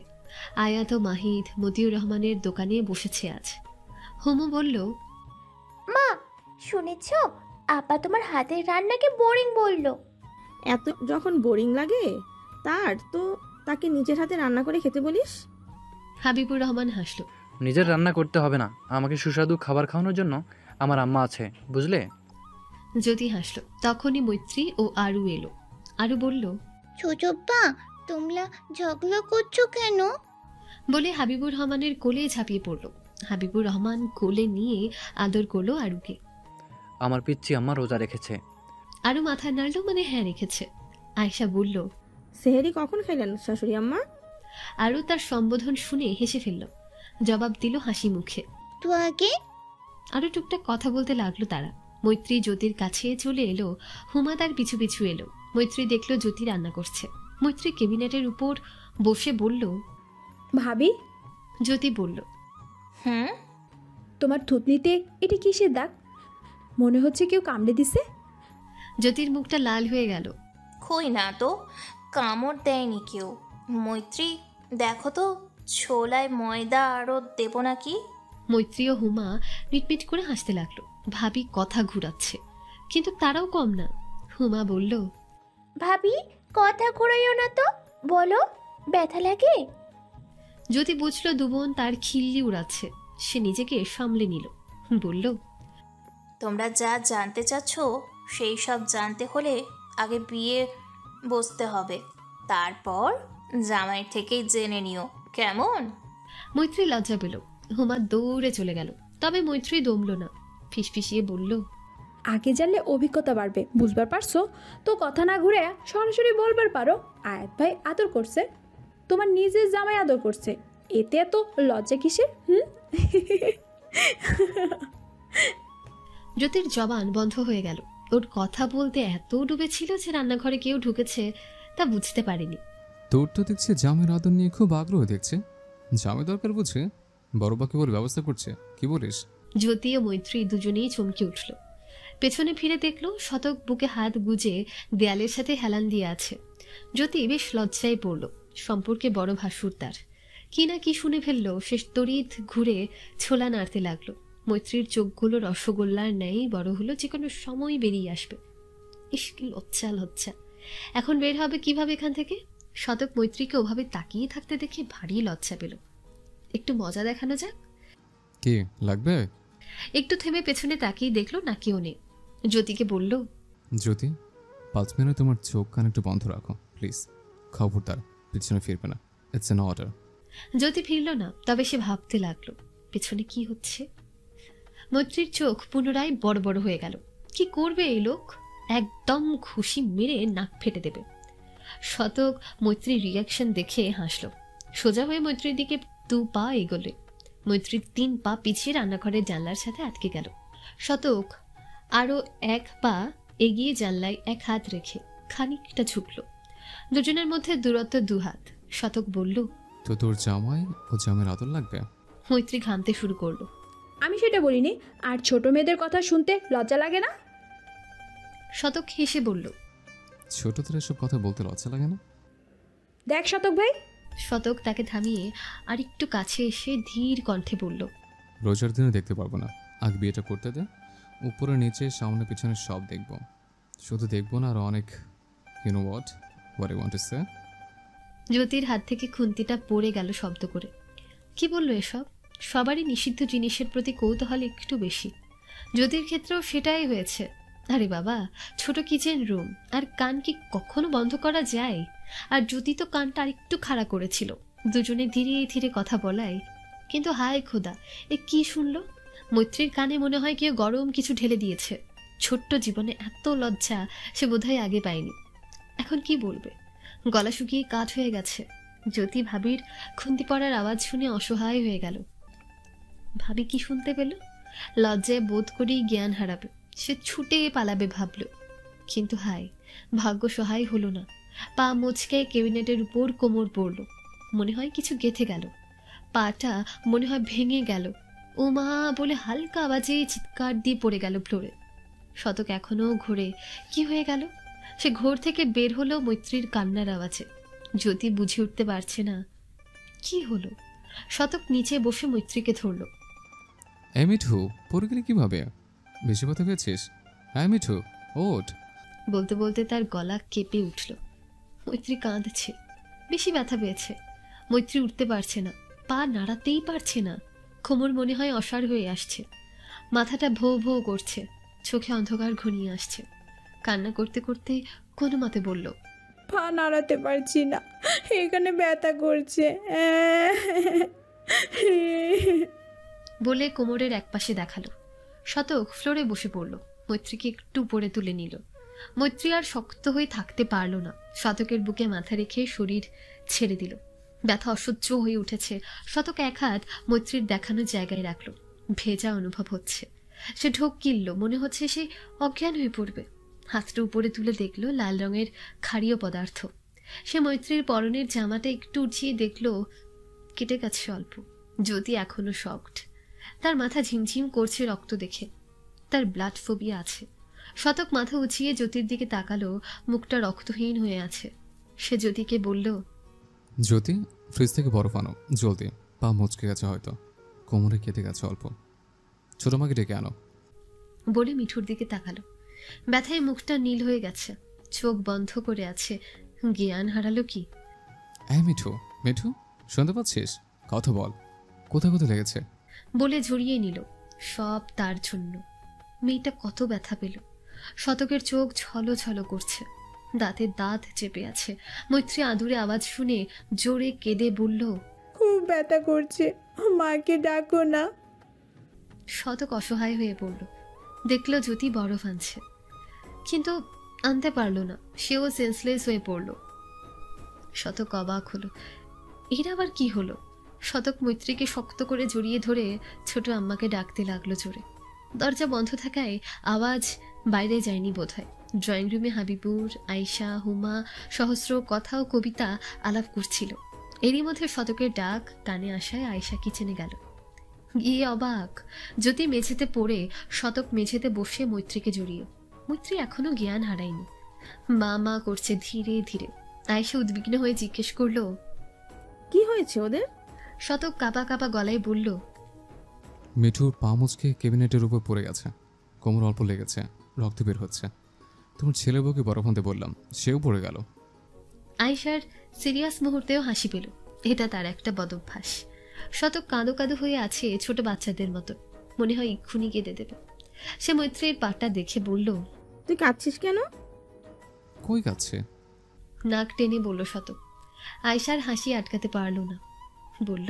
আয়াত ও মাহিদ মতিউর রহমানের দোকানে বসেছে আজ। হুমু বলল, মা শুনেছ আপা তোমার হাতের রান্নাকে বোরিং বললো। এত যখন বোরিং লাগে তাকে নিজের হাতে রান্না করে খেতে বলিস। হাবিবুর রহমান হাসল। নিজের রান্না করতে হবে না, আমাকে সুস্বাদু খাবার খাওয়ানোর জন্য আমার আম্মা আছে, বুঝলে? জ্যোতি হাসল। তখনই মৈত্রী ও আরু এলো। আরু বলল, ছোটপ্পা তোমরা ঝগড়া করছো কেন? বলে হাবিবুর রহমানের কোলে ঝাঁপিয়ে পড়ল। হাবিবুর রহমান কোলে নিয়ে আদর করলো আরুকে। আমার পিচ্চি আম্মা রোজা রেখেছে। আরু মাথা নাড়ল, মানে হ্যাঁ রেখেছে। আয়শা বলল, সেহেরি কখন খেলেন শাশুড়ি আম্মা? আরু তার সম্বোধন শুনে হেসে ফেলল, জবাব দিল হাসি মুখে। তো আগে আরো টুকটাক কথা বলতে লাগলো তারা। মৈত্রী জ্যোতির কাছে চলে এলো, হুমা তার পিছু পিছু এলো। মৈত্রী দেখলো জ্যোতি রান্না করছে। মৈত্রী ক্যাবিনেটের উপর বসে বলল, ভাবি। জ্যোতি বলল, হুম, তোমার থুতনিতে এটি কিসের দাগ? মনে হচ্ছে কেউ কামড়ে দিছে। জ্যোতির মুখটা লাল হয়ে গেল। কই না তো, কামড় দেয়নি কেউ। মৈত্রী দেখো তো, ছোলায় ময়দা আরও দেবো নাকি? মৈত্রী ও হুমা মিটমিট করে হাসতে লাগলো। ভাবি কথা ঘুরাচ্ছে, কিন্তু তারাও কম না। হুমা বলল, ভাবি কথা ঘুরাইও না তো, বলো ব্যথা লাগে। জ্যোতি বুঝলো দুবোন তার খিল্লি উড়াচ্ছে। সে নিজেকে সামলে নিল, বলল, তোমরা যা জানতে চাচ্ছ সেই সব জানতে হলে আগে বিয়ে বসতে হবে, তারপর জামাইয়ের থেকেই জেনে নিও, কেমন? মৈত্রী লজ্জা পেল। হুমা দৌড়ে চলে গেল। তবে মৈত্রী দমল না, ফিসফিসিয়ে বলল, আগে জানলে অভিজ্ঞতা বাড়বে, বুঝবার পারছো তো? কথা না ঘুরে সরাসরি বলবার পারো আয়াত ভাই আদর করছে, তোমার নিজের জামাই আদর করছে, এতে এত লজ্জা কিসের? জ্যোতির জবান বন্ধ হয়ে গেল। ওর কথা বলতে এত ডুবেছিল যে রান্নাঘরে কেউ ঢুকেছে তা বুঝতে পারেনি। তোর তো দেখছি জামের আদর নিয়ে খুব আগ্রহ দেখছে। জামে দরকার বুঝে বড়বা কেবল ব্যবস্থা করছে, কি বলিস? জ্যোতি ও মৈত্রী দুজনেই চমকে উঠল। পেছনে ফিরে দেখলো শতক বুকে হাত গুজে দেয়ালের সাথে হেলান দিয়ে আছে। জ্যোতি বেশ লজ্জায় পড়ল। সম্পর্কে বড় ভাসুর তার কি না কি শুনে ফেললো। সে তড়িৎ ঘুরে ছোলা নাড়তে লাগলো। মৈত্রীর চোখগুলো রসগোল্লার ন্যায় বড় হলো, যে কোনো সময় বেরিয়ে আসবে। ইস, কি লজ্জা লজ্জা! এখন বের হবে কিভাবে এখান থেকে? শতক মৈত্রীকে ওভাবে তাকিয়ে থাকতে দেখে ভারী লজ্জা পেল। একটু মজা দেখানো যাক। কি লাগবে? একটু থেমে পেছনে তাকিয়ে দেখলো না কেউ নেই। জ্যোতিকে বলল, জ্যোতি 5 মিনিট তোমার চোখ কান একটু বন্ধ রাখো প্লিজ। খবরদার পিছনে ফিরবে না, ইটস অ্যান অর্ডার। জ্যোতি ফিরল না, তবে সে ভাবতে লাগলো পেছনে কি হচ্ছে। মৈত্রীর চোখ পুনরায় বড় বড় হয়ে গেল। কি করবে এই লোক? একদম ঘুষি মেরে নাক ফেটে দেবে। শতক মৈত্রীর রিয়াকশন দেখে হাসলো। সোজা হয়ে মৈত্রীর দিকে 2 পা এগোলে। মৈত্রীর 3 পা পিছিয়ে রান্নাঘরের জানলার সাথে আটকে গেল। শতক আরো 1 পা এগিয়ে জানলায় 1 হাত রেখে খানিকটা ঝুঁকলো। দুজনের মধ্যে দূরত্ব 2 হাত। শতক বলল, তো তোর জামাই ও জামের আদর লাগবে? মৈত্রী ঘামতে শুরু করলো। আমি সেটা বলিনি। আর ছোট মেয়েদের কথা শুনতে লজ্জা লাগে না? শতক হেসে বলল, ছোটদের এসব কথা বলতে লজ্জা লাগে না? দেখ শতক ভাই। শতক তাকে থামিয়ে আর একটু কাছে এসে ধীর কণ্ঠে বলল, রোজার দিনে দেখতে পারবো না, আগে বিয়েটা করতে দে। উপরে নিচে সামনে পিছনে সব দেখব, শুধু দেখবো না, আর অনেক you know what I want to say. জ্যোতির হাত থেকে খুন্তিটা পড়ে গেল শব্দ করে। কি বলল এসব? সবারই নিষিদ্ধ জিনিসের প্রতি কৌতূহল একটু বেশি। জ্যোতির ক্ষেত্রেও সেটাই হয়েছে। আরে বাবা, ছোট কিচেন রুম, আর কান কি কখনো বন্ধ করা যায়? আর জ্যোতি তো কানটা আরেকটু খাড়া করেছিল দুজনে ধীরে ধীরে কথা বলায়। কিন্তু হায় খোদা, এ কি শুনলো? মৈত্রীর কানে মনে হয় কেউ গরম কিছু ঢেলে দিয়েছে। ছোট্ট জীবনে এত লজ্জা সে বোধহয় আগে পায়নি। এখন কি বলবে? গলা শুকিয়ে কাঠ হয়ে গেছে। জ্যোতি ভাবির খুন্তি পড়ার আওয়াজ শুনে অসহায় হয়ে গেল। ভাবি কি শুনতে পেল? লজ্জায় বোধ করেই জ্ঞান হারাবে। সে ছুটে পালাবে ভাবল, কিন্তু হায়, ভাগ্য সহায় হলো না। পা মুচকে ক্যাবিনেটের উপর কোমর পড়ল। মনে হয় কিছু গেঁথে গেল। পাটা মনে হয় ভেঙে গেল। ও মা বলে হালকা আওয়াজে চিৎকার দিয়ে পড়ে গেল ফ্লোরে। শতক এখনো ঘোরে। কি হয়ে গেল? সে ঘোর থেকে বের হলো মৈত্রীর কান্নার আওয়াজে। জ্যোতি বুঝে উঠতে পারছে না কি হলো। শতক নিচে বসে মৈত্রীকে ধরল। মিঠু, পড়ে গেলে কিভাবে? বেশি ব্যথা পেয়েছিস? হ্যাঁ মিঠু, ওঠ। বলতে বলতে তার গলা কেঁপে উঠল। মৈত্রী কাঁদছে, বেশি ব্যথা পেয়েছে। মৈত্রী উঠতে পারছে না, পা নাড়াতেই পারছে না। কোমর মনে হয় অসাড় হয়ে আসছে, মাথাটা ভো ভো করছে, চোখে অন্ধকার ঘনিয়ে আসছে। কান্না করতে করতে কোনো মতে বলল, পা নাড়াতে পারছি না, এখানে ব্যথা করছে। বলে কোমরের একপাশে দেখালো। শতক ফ্লোরে বসে পড়ল, মৈত্রীকে একটু উপরে তুলে নিল। মৈত্রী আর শক্ত হয়ে থাকতে পারল না, শতকের বুকে মাথা রেখে শরীর ছেড়ে দিল। ব্যথা অসহ্য হয়ে উঠেছে। শতক এক হাত মৈত্রীর দেখানো জায়গায় রাখলো। ভেজা অনুভব হচ্ছে, সে ঢোক গিলল, মনে হচ্ছে সে অজ্ঞান হয়ে পড়বে। হাতটা উপরে তুলে দেখলো লাল রঙের ক্ষারীয় পদার্থ। সে মৈত্রীর পরনের জামাটা একটু উঠিয়ে দেখলো কেটে গেছে অল্প। জ্যোতি এখনো শকড, তার মাথা ঝিমঝিম করছে রক্ত দেখে। তার ব্লাড ফোবিয়া আছে। শতক মাথা উঁচিয়ে জ্যোতির দিকে তাকালো, মুখটা রক্তহীন হয়ে আছে। সে জ্যোতিকে বলল, জ্যোতি, ফ্রিজ থেকে বরফ আনো জলদি, পা মুচকে গেছে, হয়তো কোমরে কেটে গেছে অল্প। ছোট মাকে ডেকে আনো। বলে মিঠুর দিকে তাকালো। ব্যথায় মুখটা নীল হয়ে গেছে, চোখ বন্ধ করে আছে। জ্ঞান হারালো কি? এই মিঠু, মিঠু শুনতে পাচ্ছিস? কথা বল, কোথায় কোথায় লেগেছে? বলে জড়িয়ে নিল। সব তার জন্য। মেয়েটা কত ব্যথা পেল। শতকের চোখ ছলো ছলো করছে, দাঁতে দাঁত চেপে আছে। মৈত্রী আদুরে আওয়াজ শুনে জোরে কেঁদে বলল, খুব ব্যথা করছে, মাকে ডাকো না। শতক অসহায় হয়ে পড়ল। দেখলো জ্যোতি বরফ আনছে, কিন্তু আনতে পারল না। সেও সেন্সলেস হয়ে পড়ল। শতক অবাক হলো, এর আবার কি হলো? শতক মৈত্রীকে শক্ত করে জড়িয়ে ধরে ছোট আম্মাকে ডাকতে লাগলো জোরে। দরজা বন্ধ থাকায় আওয়াজ বাইরে যায়নি বোধহয়। ড্রয়িং রুমে হাবিবুর, আয়শা, হুমা সহস্র কথা ও কবিতা আলাপ করছিল। এরই মধ্যে শতকের ডাক কানে আসায় আয়শা কিচেনে গেল। গিয়ে অবাক, জ্যোতি মেঝেতে পড়ে, শতক মেঝেতে বসে মৈত্রীকে জড়িয়ে। মৈত্রী এখনো জ্ঞান হারায়নি, মা মা করছে ধীরে ধীরে। আয়শা উদ্বিগ্ন হয়ে জিজ্ঞেস করলো, কি হয়েছে ওদের? শতক কাঁপা কাঁপা গলায় বলল, মিঠুর পা মুচকে ক্যাবিনেটের উপর পড়ে গেছে, কোমর অল্প লেগেছে, রক্ত বের হচ্ছে। তোমার ছেলে বউকে বরফ আনতে বললাম, সেও পড়ে গেল। আয়শার সিরিয়াস মুহূর্তেও হাসি পেল। এটা তার একটা বদভ্যাস। শতক কাঁদো কাঁদো হয়ে আছে ছোট বাচ্চাদের মতো, মনে হয় এক্ষুনি কেঁদে দেবে। সে মৈত্রীর পাটা দেখে বলল, তুই কাঁদছিস কেন? কই কাঁদছে? নাক টেনে বলল শতক। আয়শার হাসি আটকাতে পারল না, বলল,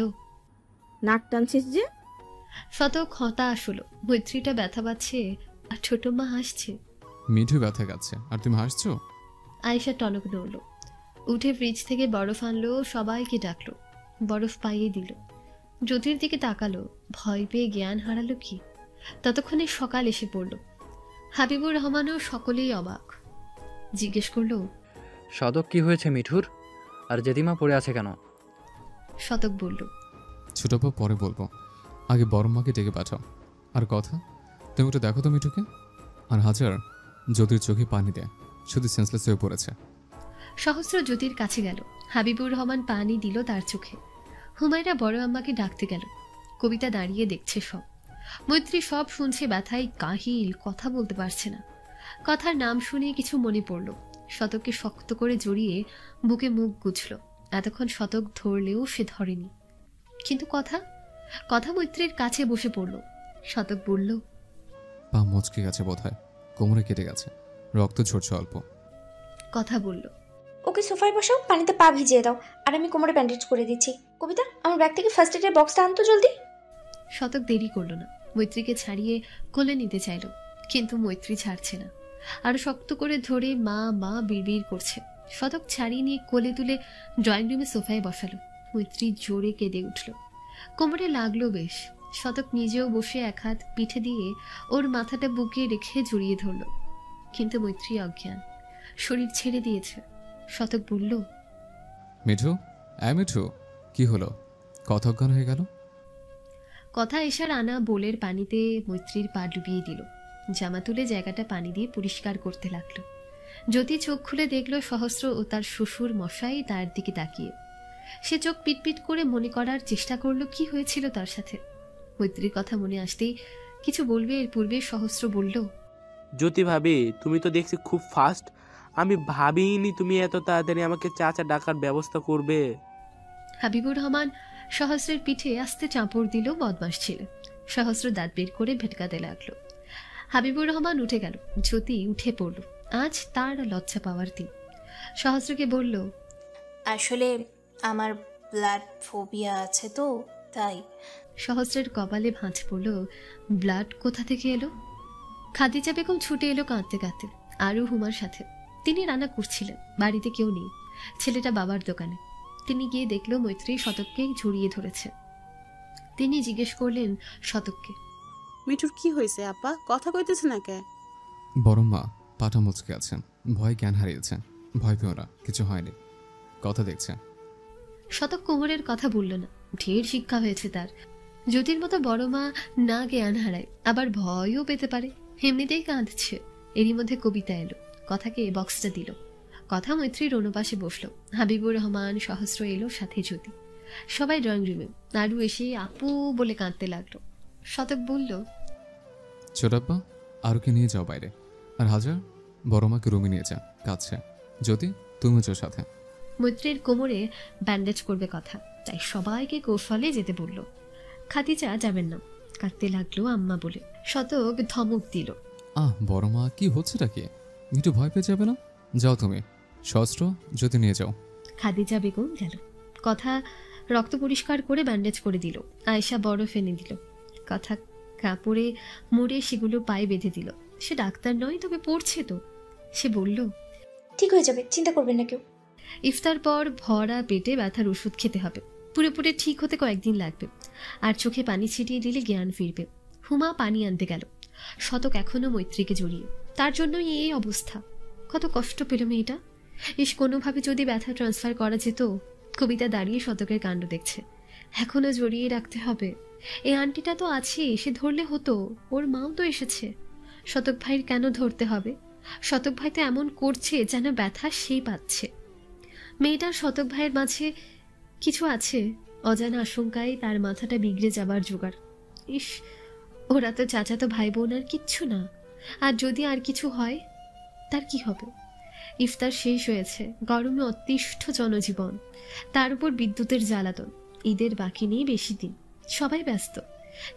নাক টানছিস যে? শতক হতাশ হলো। মৈত্রীটা ব্যথা পাচ্ছে আর ছোট মা হাসছে। মিঠু ব্যথা কাচ্ছে আর তুমি হাসছো? আয়শা টনক নড়ল, উঠে ফ্রিজ থেকে বরফ আনলো, সবাইকে ডাকলো, বরফ পাইয়ে দিল। জ্যোতির দিকে তাকালো, ভয় পেয়ে জ্ঞান হারালো কি? ততক্ষণে সকাল এসে পড়ল। হাবিবুর রহমানও সকলেই অবাক। জিজ্ঞেস করলো, শতক কি হয়েছে মিঠুর? আর জেঠিমা পড়ে আছে কেন? শতক বলল, ছোট বউ পরে বলবো, আগে বড় মাকে ডেকে পাঠাও। আর কথা, তুমি ওটা দেখো তো মিঠুকে। আর হাজার জ্যোতির চোখে পানি দেয়, শুধু সেন্সলেস হয়ে পড়েছে। সহস্র জ্যোতির কাছে গেল। হাবিবুর রহমান পানি দিল তার চোখে। হুমায়রা বড় আম্মাকে ডাকতে গেল। কবিতা দাঁড়িয়ে দেখছে সব। মৈত্রী সব শুনছে, ব্যথায় কাহিল, কথা বলতে পারছে না। কথার নাম শুনে কিছু মনে পড়ল। শতককে শক্ত করে জড়িয়ে বুকে মুখ গুছল। এতক্ষণ শতক ধরলেও সে ধরেনি। কিন্তু কথা কথা মৈত্রীর কাছে বসে পড়ল। শতক বলল, পা মচকে গেছে বোধহয়, কোমরে কেটে গেছে, রক্ত ঝরছে অল্প। কথা বলল, ওকে সোফায় বসাও, পানিতে পা ভিজিয়ে দাও, আর আমি কোমরে ব্যান্ডেজ করে দিচ্ছি। কবিতা, আমার ব্যাগ থেকে ফার্স্ট এডের বক্সটা আনতো জলদি। শতক দেরি করল না, মৈত্রীকে ছাড়িয়ে কোলে নিতে চাইল, কিন্তু মৈত্রী ছাড়ছে না। আরো শক্ত করে ধরে মা মা বিড়বিড় করছে। শতক ছাড়িয়ে নিয়ে কোলে তুলে ড্রয়িং রুমে সোফায় বসালো। মৈত্রী জোরে কেঁদে উঠল, কোমরে লাগলো বেশ। শতক নিজেও বসে এক হাত পিঠে দিয়ে ওর মাথাটা বুকে রেখে জড়িয়ে ধরল, কিন্তু মৈত্রী অজ্ঞান, শরীর ছেড়ে দিয়েছে। শতক বলল, মিঠু, মিঠু, কি হলো? কথা অজ্ঞান হয়ে গেল? কথা এসার আনা বোলের পানিতে মৈত্রীর পা ডুবিয়ে দিল। জামা তুলে জায়গাটা পানি দিয়ে পরিষ্কার করতে লাগলো। জ্যোতি চোখ খুলে দেখলো সহস্র ও তার শ্বশুর মশাই তার দিকে তাকিয়ে। সে চোখ পিটপিট করে মনে করার চেষ্টা করলো কি হয়েছিল তার সাথে। মৈত্রীর কথা মনে আসতেই কিছু বলবে এর পূর্বে সহস্র বলল, জ্যোতি ভাবি, তুমি তো দেখছি খুব ফাস্ট। আমি ভাবিনি তুমি এত তাড়াতাড়ি আমাকে চাচা ডাকার ব্যবস্থা করবে। হাবিবুর রহমান সহস্রের পিঠে আস্তে চাপড় দিল বদমাস ছিল। সহস্র দাঁত বের করে ভেটকাতে লাগলো। হাবিবুর রহমান উঠে গেল, জ্যোতি উঠে পড়ল। আজ তার লজ্জা পাওয়ার দিন। সহস্রকে বলল, আসলে আমার ব্লাড ফোবিয়া আছে তো তাই। সহস্রের কপালে ভাঁজ পড়ল। ব্লাড কোথা থেকে এলো? খাদিজা বেগম ছুটে এলো কাঁদতে কাঁদতে, আরও হুমার সাথে। তিনি রান্না করছিলেন, বাড়িতে কেউ নেই, ছেলেটা বাবার দোকানে। তিনি গিয়ে দেখল মৈত্রী শতককে জড়িয়ে ধরেছে। তিনি জিজ্ঞেস করলেন শতককে, মিঠুর কি হয়েছে আপা, কথা কইতেছে না কে? বড় মা পাটা মুচকে আছেন, ভয় জ্ঞান হারিয়েছেন। ভয় পেও না, কিছু হয়নি, কথা দেখছে। শতক কোমরের কথা বলল না, ঢের শিক্ষা হয়েছে তার। জ্যোতির মতো বড় মা না জ্ঞান হারায়, আবার ভয়ও পেতে পারে। এমনিতেই কাঁদছে। এরই মধ্যে কবিতা এলো, কথাকে বক্সটা দিল। কথা মৈত্রীর অনুপাশে বসলো। হাবিবুর রহমান, সহস্র এলো, সাথে জ্যোতি। সবাই ড্রয়িং রুমে। নাড়ু এসে আপু বলে কাঁদতে লাগলো। শতক বলল, ছোটাপ্পা আরুকে নিয়ে যাও বাইরে, আর হাজার বড় মাকে রুমে নিয়ে যা, কাঁদছে। জ্যোতি তুমিও চো সাথে। মৈত্রীর কোমরে ব্যান্ডেজ করবে কথা, তাই সবাইকে কৌশলে যেতে বলল। খাদিজা যাবেন না, কাঁদতে লাগলো আম্মা বলে। শতক ধমক দিল, বড় মা কি হচ্ছেটা কি? মিঠু ভয় পেয়ে যাবে না? যাও তুমি, সহস্র জ্যোতি নিয়ে যাও। খাদিজা বেগম গেল। কথা রক্ত পরিষ্কার করে ব্যান্ডেজ করে দিল। আয়েশা বরফ এনে দিল। কথা কাপড়ে মুড়ে সেগুলো পায়ে বেঁধে দিল। সে ডাক্তার নয়, তবে পড়ছে তো। সে বলল, ঠিক হয়ে যাবে, চিন্তা করবেন না কেউ। ইফতার পর ভরা পেটে ব্যথার ওষুধ খেতে হবে। পুরোপুরি ঠিক হতে কয়েকদিন লাগবে, আর চোখে পানি ছিটিয়ে দিলে জ্ঞান ফিরবে। হুমা পানি আনতে গেল। শতক এখনো মৈত্রীকে জড়িয়ে, তার জন্যই এই অবস্থা। কত কষ্ট পেল মেয়েটা। কোনোভাবে যদি ব্যথা ট্রান্সফার করা যেত। কবিতা দাঁড়িয়ে শতকের কাণ্ড দেখছে। এখনো জড়িয়ে রাখতে হবে। এই আন্টিটা তো আছে, সে ধরলে হতো। ওর মাও তো এসেছে। শতক ভাইয়ের কেন ধরতে হবে? শতক ভাই তো এমন করছে যেন ব্যথা সেই পাচ্ছে। মেয়েটার শতক ভাইয়ের মাঝে কিছু আছে, অজানা আশঙ্কায় তার মাথাটা বিগড়ে যাবার জোগাড়। ইস, ওরা তো চাচাতো ভাই বোন আর কিচ্ছু না। আর যদি আর কিছু হয়, তার কি হবে? ইফতার শেষ হয়েছে, গরমে অতিষ্ঠ জনজীবন, তার উপর বিদ্যুতের জ্বালাতন। ঈদের বাকি নেই বেশি দিন, সবাই ব্যস্ত,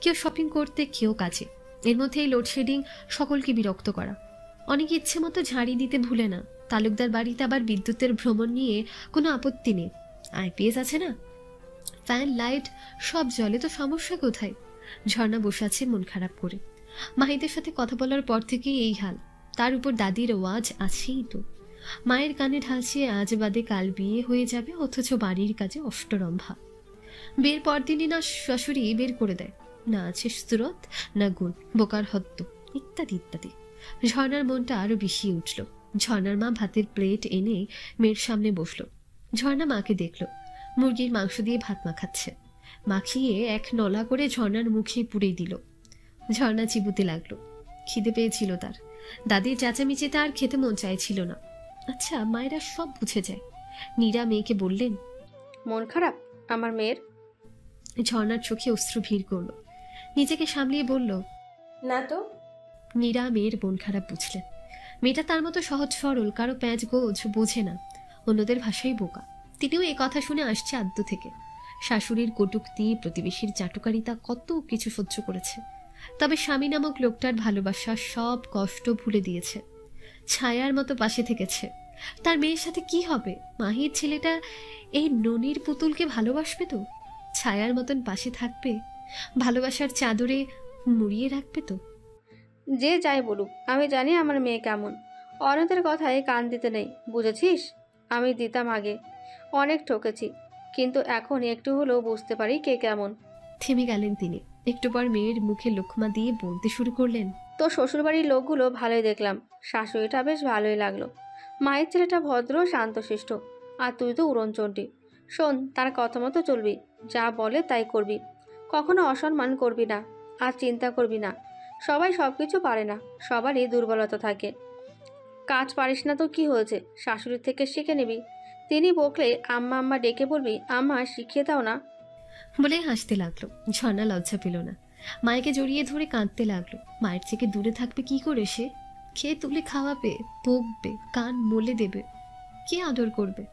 কেউ শপিং করতে, কেউ কাজে। এর মধ্যে এই লোডশেডিং সকলকে বিরক্ত করা। অনেকে ইচ্ছে মতো ঝাড়ি দিতে ভুলে না। তালুকদার বাড়িতে আবার বিদ্যুতের ভ্রমণ নিয়ে কোনো আপত্তি নেই। আইপিএস আছে না, ফ্যান লাইট সব জ্বলে, তো সমস্যা কোথায়? ঝর্ণা বসে আছে মন খারাপ করে। মাহিদের সাথে কথা বলার পর থেকেই এই হাল। তার উপর দাদির ওয়াজ আছেই তো। মায়ের কানে ঢালছে আজ বাদে কাল বিয়ে হয়ে যাবে, অথচ বাড়ির কাজে অষ্টরম্ভা। বিয়ের পরদিনই না শাশুড়ি বের করে দেয়, না আছে সুরত, না গুণ, বোকার হত্য, ইত্যাদি ইত্যাদি। ঝর্ণার মনটা আরো বেশি উঠল। ঝর্ণার মা ভাতের প্লেট এনে মেয়ের সামনে বসলো। ঝর্ণা মাকে দেখল, মুরগির মাংস দিয়ে ভাত মাখাচ্ছে। মাখিয়ে এক নলা করে ঝর্ণার মুখে পুড়ে দিল। ঝর্ণা চিবুতে লাগলো। খিদে পেয়েছিল তার। দাদির চেঁচামেচিতে আর খেতে মন চাইছিল না। আচ্ছা, মায়েরা সব বুঝে যায়। নীরা মেয়েকে বললেন, মন খারাপ আমার মেয়ের? ঝর্ণার চোখে অশ্রু ভিড় করলো। নিজেকে সামলিয়ে বলল, না তো। নীরা মেয়ের মন খারাপ বুঝলেন। মেয়েটা তার মতো সহজ সরল, কারো প্যাঁচ গোজ বোঝে না, অন্যদের ভাষাই বোকা। তিনিও এ কথা শুনে আসছে আদ্য থেকে। শাশুড়ির কটূক্তি, প্রতিবেশীর চাটুকারিতা, কত কিছু সহ্য করেছে। তবে স্বামী নামক লোকটার ভালোবাসা সব কষ্ট ভুলে দিয়েছে। ছায়ার মতো পাশে থেকেছে। তার মেয়ের সাথে কি হবে? মাহির ছেলেটা এই ননির পুতুলকে ভালোবাসবে তো? ছায়ার মতন পাশে থাকবে, ভালোবাসার চাদরে মুড়িয়ে রাখবে তো? যে যাই বলুক, আমি জানি আমার মেয়ে কেমন। অন্যদের কথায় কান দিতে নেই, বুঝেছিস? আমি দিতাম আগে, অনেক ঠকেছি, কিন্তু এখন একটু হলেও বুঝতে পারি কে কেমন। থেমে গেলেন তিনি। একটু পর মেয়ের মুখে লোকমা দিয়ে বলতে শুরু করলেন, তো শ্বশুরবাড়ির লোকগুলো ভালোই দেখলাম, শাশুড়িটা বেশ ভালোই লাগলো। মায়ের ছেলেটা ভদ্র, শান্তশিষ্ট, আর তুই তো উড়নচণ্ডী। শোন, তার কথা মতো চলবি, যা বলে তাই করবি, কখনো অসম্মান করবি না, আর চিন্তা করবি না। সবাই সব কিছু পারে না, সবারই দুর্বলতা থাকে। কাজ পারিস না তো কি হয়েছে, শাশুড়ির থেকে শিখে নিবি। তিনি বকলে আম্মা আম্মা ডেকে বলবি, আম্মা শিখিয়ে দাও না। বলে হাসতে লাগলো। ঝর্ণা লজ্জা পেল না। মায়েকে জড়িয়ে ধরে কাঁদতে লাগলো। মায়ের থেকে দূরে থাকবে কি করে সে? খেয়ে তুলে খাওয়াবে, বকবে, কান মলে দেবে, কে আদর করবে?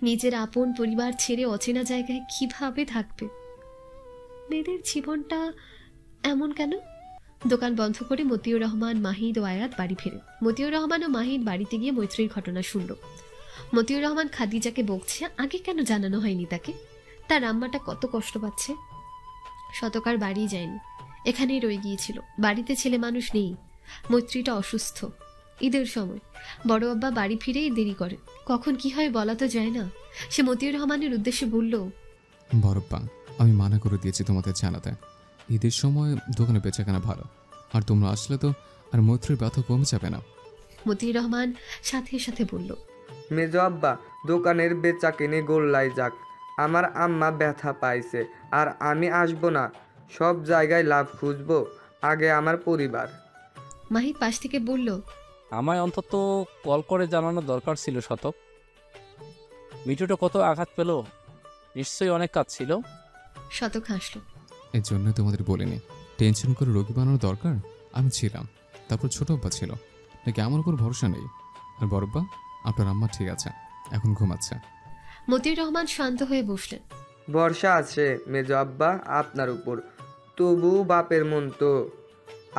নিজের আপন পরিবার ছেড়ে অচেনা জায়গায় কিভাবে থাকবে? মেয়েদের জীবনটা এমন কেন? দোকান বন্ধ করে মতিউর রহমান, মাহিদ ও আয়াত বাড়ি ফেরে। মতিউর রহমান ও মাহিদ বাড়িতে গিয়ে মৈত্রীর ঘটনা শুনল। মতিউর রহমান খাদিজাকে বকছে, আগে কেন জানানো হয়নি তাকে? তার আম্মাটা কত কষ্ট পাচ্ছে। শতকার বাড়ি যায়নি, এখানেই রয়ে গিয়েছিল। বাড়িতে ছেলে মানুষ নেই, মৈত্রীটা অসুস্থ। ঈদের সময় বড় আব্বা বাড়ি ফিরেই দেরি করে, কখন কি হয় বলা তো যায় না। সে মতিউর রহমানের উদ্দেশ্যে বলল, বড়প্পা, আমি মানা করে দিয়েছি তোমাদের জানাতে, ঈদের সময় দোকানে বেচাকেনা ভালো, আর তোমরা আসলে তো আর মৈত্রীর ব্যথা কমে যাবে না। মতিউর রহমান সাথে সাথে বলল, মেজো আব্বা, দোকানের বেচা কিনে গোল্লাই যাক, আমার আম্মা ব্যথা পাইছে, আর আমি আসবো না। সব জায়গায় লাভ খুঁজবো, আগে আমার পরিবার। মাহিদ পাশ থেকে বলল, আমায় অন্তত কল করে জানানো দরকার ছিল শতক। মিঠুটা কত আঘাত পেল, নিশ্চয়ই অনেক কাজ ছিল। শতক হাসলো, এর জন্যই তোমাদের বলিনি টেনশন করে রোগী বানানোর দরকার। আমি ছিলাম, তারপর ছোট আব্বা ছিল, নাকি আমার উপর ভরসা নেই? আর বড়ব্বা, আপনার আম্মা ঠিক আছে, এখন ঘুমাচ্ছে। মতিউর রহমান শান্ত হয়ে বসলেন। ভরসা আছে মেজো আব্বা আপনার উপর, তবু বাপের মন তো,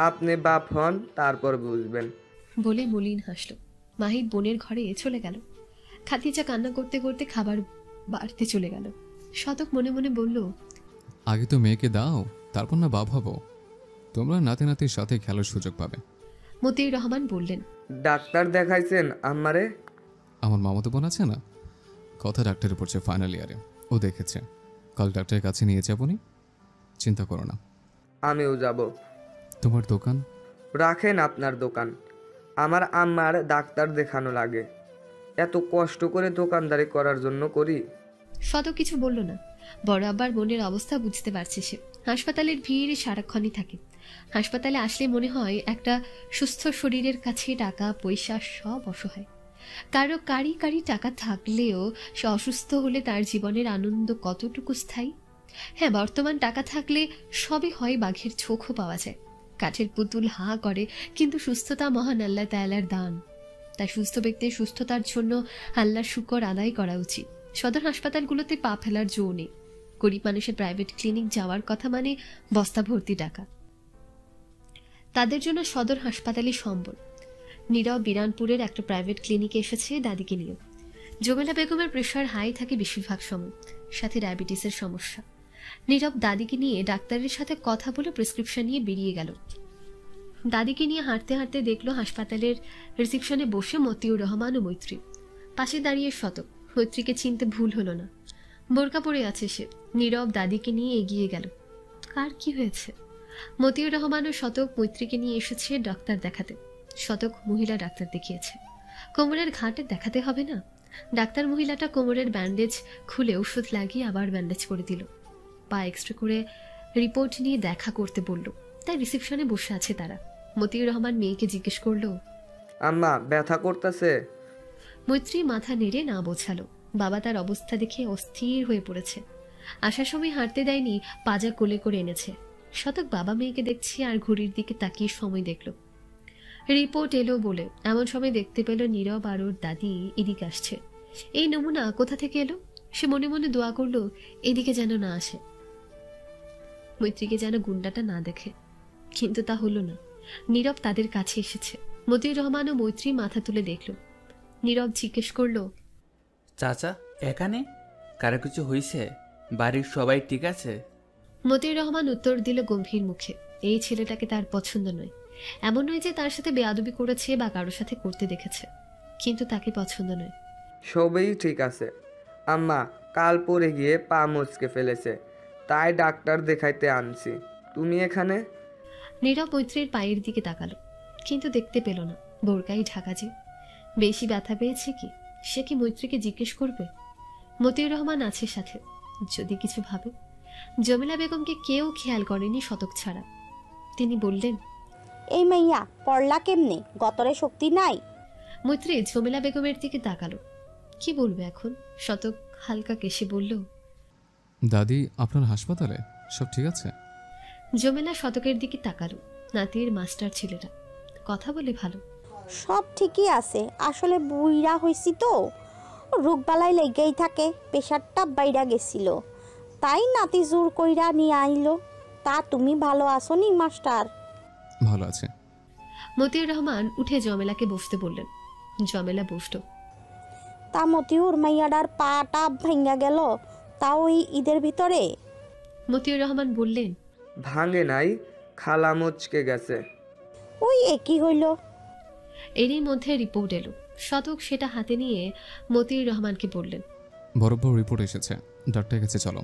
আপনি বাপ হন তারপর বুঝবেন বলে মলিন হাসল। মাহিদ বোনের ঘরে চলে গেল। খাদিজা কান্না করতে করতে খাবার বাড়তে চলে গেল। শতক মনে মনে বলল, আগে তো মেয়েকে দাও, তারপর না বাপ হবো। তোমরা নাতি নাতির সাথে খেলার সুযোগ পাবে। মতিউর রহমান বললেন, ডাক্তার দেখাইছেন আম্মারে? আমার মামাতো বোন আছে না, কথা ডাক্তারে পড়ছে ফাইনাল ইয়ারে, ও দেখেছে। কাল ডাক্তারের কাছে নিয়ে যাবনি, চিন্তা করো না। আমিও যাব। তোমার দোকান? রাখেন আপনার দোকান, আমার আম্মার ডাক্তার দেখানো লাগে, এত কষ্ট করে দোকানদারি করার জন্য করি। শতক কিছু বলল না। বড় আব্বার বোনের অবস্থা বুঝতে পারছে সে। হাসপাতালের ভিড় সারাক্ষণই থাকে। হাসপাতালে আসলে মনে হয় একটা সুস্থ শরীরের কাছে টাকা পয়সা সব অসহায়। কারো কারি কারি টাকা থাকলেও সে অসুস্থ হলে তার জীবনের আনন্দ কতটুকু স্থায়ী? হ্যাঁ, বর্তমান টাকা থাকলে সবই হয়, বাঘের চোখও পাওয়া যায়। কাঠের পুতুল হা করে, কিন্তু সুস্থতা মহান আল্লাহ তাআলার দান। তাই সুস্থ ব্যক্তির সুস্থতার জন্য আল্লাহর শুকর আদায় করা উচিত। সদর হাসপাতালগুলোতে পা ফেলার জো নেই। গরিব মানুষের প্রাইভেট ক্লিনিক যাওয়ার কথা মানে বস্তা ভর্তি টাকা। তাদের জন্য সদর হাসপাতালই সম্বল। নীরব বিরানপুরের একটা প্রাইভেট ক্লিনিকে এসেছে দাদিকে নিয়ে। জমেলা বেগমের প্রেশার হাই থাকে বেশিরভাগ সময়, সাথে ডায়াবেটিসের সমস্যা। নীরব দাদিকে নিয়ে ডাক্তারের সাথে কথা বলে প্রেসক্রিপশন নিয়ে বেরিয়ে গেল। দাদিকে নিয়ে হাঁটতে হাঁটতে দেখলো হাসপাতালের রিসেপশনে বসে মতিউর রহমান ও মৈত্রী। পাশে দাঁড়িয়ে শতক। মৈত্রীকে চিনতে ভুল হলো না, বোরকা পরে আছে সে। নীরব দাদিকে নিয়ে এগিয়ে গেল। কার কি হয়েছে? মতিউর রহমান ও শতক মৈত্রীকে নিয়ে এসেছে ডাক্তার দেখাতে। শতক মহিলা ডাক্তার দেখিয়েছে। কোমরের ঘাটে দেখাতে হবে না? ডাক্তার মহিলাটা কোমরের ব্যান্ডেজ খুলে ওষুধ লাগিয়ে আবার ব্যান্ডেজ করে দিল। পা এক্সরে করে রিপোর্ট নিয়ে দেখা করতে বলল। তাই রিসেপশনে বসে আছে তারা। মতিউর রহমান মেয়েকে জিজ্ঞেস করলো, আম্মা ব্যথা করতেছে? মৈত্রী মাথা নেড়ে না বোঝালো। বাবা তার অবস্থা দেখে অস্থির হয়ে পড়েছে। আসার সময় হাঁটতে দেয়নি, পাজা কোলে করে এনেছে। শতক বাবা মেয়েকে দেখছে আর ঘড়ির দিকে তাকিয়ে সময় দেখল। রিপোর্ট এলো বলে এমন সময় দেখতে পেল নীরব আর ওর দাদি এদিকে আসছে। এই নমুনা কোথা থেকে এলো? সে মনে মনে দোয়া করলো এদিকে যেন না আসে, মৈত্রীকে যেন গুন্ডাটা না দেখে। কিন্তু তা হলো না। নীরব তাদের কাছে এসেছে। মতিউর রহমান ও মৈত্রী মাথা তুলে দেখল। নীরব জিজ্ঞেস করলো, চাচা এখানে? কারো কিছু হয়েছে? বাড়ির সবাই ঠিক আছে? মতিউর রহমান উত্তর দিল গম্ভীর মুখে, এই ছেলেটাকে তার পছন্দ নয়। এমন নয় যে তার সাথে বেয়াদবি করেছে বা কারোর সাথে করতে দেখেছে, কিন্তু তাকে পছন্দ নয়। সবই ঠিক আছে আম্মা, কাল পরে গিয়ে পা মচকে ফেলেছে, তাই ডাক্তার দেখাইতে আনছি। তুমি এখানে? নীরব মৈত্রীর পায়ের দিকে তাকালো, কিন্তু দেখতে পেল না। বোরকাই ঢাকা যে। বেশি ব্যথা পেয়েছে কি? সে কি মৈত্রীকে জিজ্ঞেস করবে? মতিউর রহমান আছে সাথে, যদি কিছু ভাবে। জমিলা বেগমকে কেউ খেয়াল করেনি শতক ছাড়া। তিনি বললেন, এই মাইয়া পড়লা কেমনে? গতরে শক্তি নাই? মৈত্রী জমিলা বেগমের দিকে তাকালো। কি বলবে এখন? শতক হালকা কেশে বলল, দাদি আপনার হাসপাতালে? সব ঠিক আছে? জমেলা শতকের দিকে তাকালো। নাতির মাস্টার ছেলেরা কথা বলে ভালো। সব ঠিকই আছে, আসলে বুইরা হইছি তো, রোগবালাই লেগেই থাকে, প্রেশারটা বাইরা গেছিল, তাই নাতি জোর কইরা নিয়ে আইলো। তা তুমি ভালো আছো নি মাস্টার? ভালো আছে। মতিউর রহমান উঠে জমেলাকে বসতে বললেন। জমেলা বসত। তা মতিউর মাইয়াডার পাটা ভাঙ্গা গেল, তাও এই ঈদের ভিতরে? মতিউর রহমান বললেন, ভাঙে নাই, খালা মচকে গেছে। ওই একই হইল। এরই মধ্যে রিপোর্ট এলো। শতক সেটা হাতে নিয়ে মতিউর রহমানকে বললেন, বড় বড় রিপোর্ট এসেছে, ডাক্তারের কাছে চলো।